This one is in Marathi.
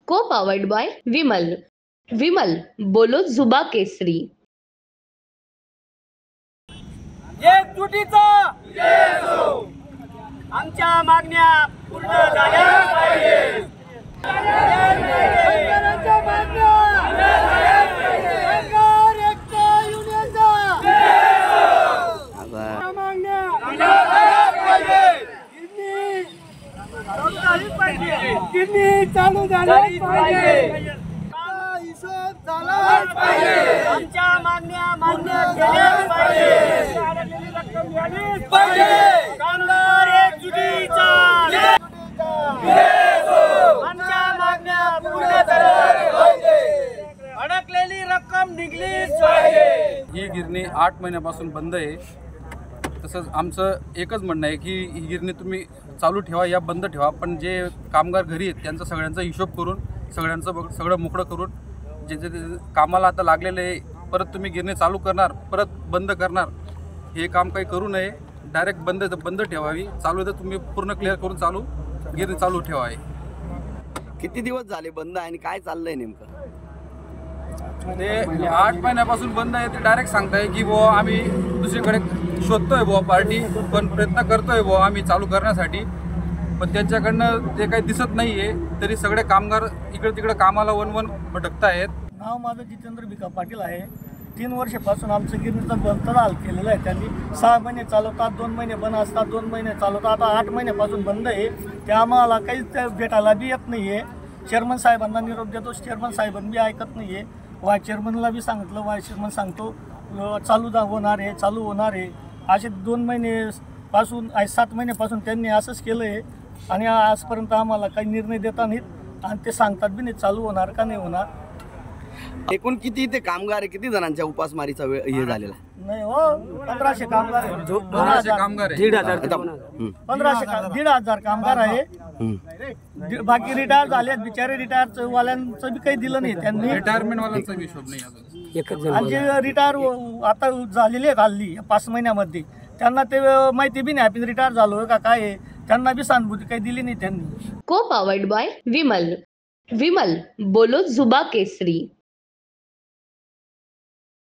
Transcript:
को पावर्ड बाय विमल. विमल बोलो जुबा केसरी. एकजुटीचा आमच्या मागण्या पूर्ण झाल्या पाहिजे. शेतकऱ्यांच्या मागण्या सरकार एकता युनियनचा मागण्या किडनी चालू झाली पाहिजे. हिशोब झालाच पाहिजे. आमच्या मागण्या मान्य केल्याच पाहिजे. अडकलेली रक्कम मिळालीच पाहिजे. कामगार एकजुटीचा आमच्या मागण्या पूर्ण झाल्याच पाहिजे. अडकलेली रक्कम निघलीच पाहिजे. ही गिरणी 8 महिन्यापासून बंद आहे. तसंच आमचं एकच म्हणणं आहे की ही गिरणी तुम्ही चालू ठेवा या बंद ठेवा, पण जे कामगार घरी आहेत त्यांचा सगळ्यांचा हिशोब करून सगळ्यांचं सगळं मोकळं करून जे जे कामाला आता लागलेले आहे परत तुम्ही गिरणी चालू करणार परत बंद करणार हे काम काही करू नये. डायरेक्ट बंद ठेवावी. चालू तर तुम्ही पूर्ण क्लिअर करून गिरणी चालू ठेवावी. किती दिवस झाले बंद आणि काय चाललंय नेमकं? ते 8 महिन्यापासून बंद आहे. ते डायरेक्ट सांगताय की बुवा आम्ही दुसरीकडे शोधतोय बुवा पार्टी, पण प्रयत्न करतोय बुवा आम्ही चालू करण्यासाठी, पण त्यांच्याकडनं ते काही दिसत नाही आहे. तरी सगळे कामगार इकडे तिकडे कामाला वन भटकतायत. नाव माझं जितेंद्र भिका पाटील आहे. 3 वर्षापासून आमचं गिरणीचं बंद केलेलं आहे त्यांनी. 6 महिने चालवतात, 2 महिने बंद असतात, 2 महिने चालवतात. आता 8 महिन्यापासून बंद आहे. ते आम्हाला काहीच भेटायला बी येत नाही आहे. चेअरमन साहेबांना निरोप देतो, चेअरमन साहेबांनी बी ऐकत नाही आहे. वाय चेअरमनला बी सांगितलं, वाय चेअरमन सांगतो चालू होणार आहे. असे 2 महिनेपासून 7 महिन्यापासून त्यांनी असंच केलं आहे आणि आजपर्यंत आम्हाला काही निर्णय देता नाहीत आणि ते सांगतात बी नाही चालू होणार का नाही होणार. एकूण किती ते कामगार आहे? किती जणांच्या उपासमारीचा वेळ हे झालेला नाही हो, 1500 कामगार आहे. 1200 कामगार आहे. 1,500 कामगार आहे. बाकी रिटायर झाले बिचारे. रिटायर वाल्यांचं बी काही दिलं नाही त्यांनी. रिटायरमेंट वाल्यांचा हिशोब नाही अजून. आणि जे रिटायर आता झालेले आहेत हल्ली 5 महिन्यामध्ये त्यांना ते माहिती बी नाही आपण रिटायर झालो का काय आहे. त्यांना बी सहानुभूती काही दिली नाही त्यांनी. को पावर्ड बाय विमल. विमल बोलो जुबा केसरी.